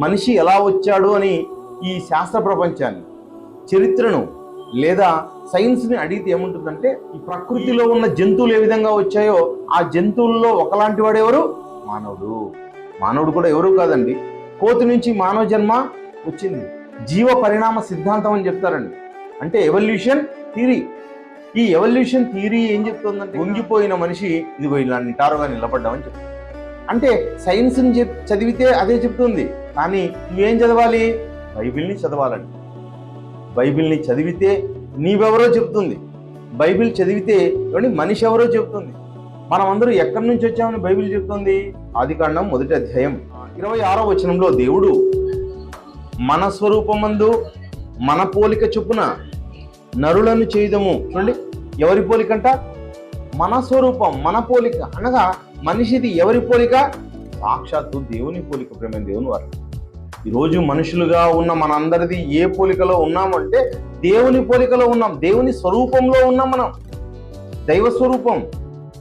మనిషి ఎలా వచ్చాడు అని ఈ శాస్త్ర ప్రపంచాన్ని, చరిత్రను లేదా సైన్స్ని అడిగితే ఏముంటుందంటే, ఈ ప్రకృతిలో ఉన్న జంతువులు ఏ విధంగా వచ్చాయో ఆ జంతువుల్లో ఒకలాంటి వాడు ఎవరు? మానవుడు. మానవుడు కూడా ఎవరు కాదండి, కోతి నుంచి మానవ జన్మ వచ్చింది. జీవ పరిణామ సిద్ధాంతం అని చెప్తారండి, అంటే ఎవల్యూషన్ థియరీ. ఈ ఎవల్యూషన్ థియరీ ఏం చెప్తుందంటే, వంగిపోయిన మనిషి ఇదిగో ఇలా నిటారుగా నిలబడ్డామని చెప్తుంది. అంటే సైన్స్ని చదివితే అదే చెప్తుంది, కానీ నువ్వేం చదవాలి? బైబిల్ని చదవాలండి. బైబిల్ని చదివితే నీవెవరో చెప్తుంది, బైబిల్ చదివితే మనిషి ఎవరో చెప్తుంది. మనం అందరూ ఎక్కడి నుంచి వచ్చామని బైబిల్ చెప్తుంది. ఆదికాండం 1వ అధ్యాయం 26వ వచనంలో దేవుడు మన స్వరూపమందు మన పోలిక చొప్పున నరులను చేయుదము. చూడండి, ఎవరి పోలికంట? మన స్వరూపం, మన పోలిక అనగా మనిషిది ఎవరి పోలిక? సాక్షాత్తు దేవుని పోలిక. ప్రేమ దేవుని వారు ఈరోజు మనుషులుగా ఉన్న మనందరిది ఏ పోలికలో ఉన్నామంటే దేవుని పోలికలో ఉన్నాం, దేవుని స్వరూపంలో ఉన్నాం. మనం దైవ స్వరూపం.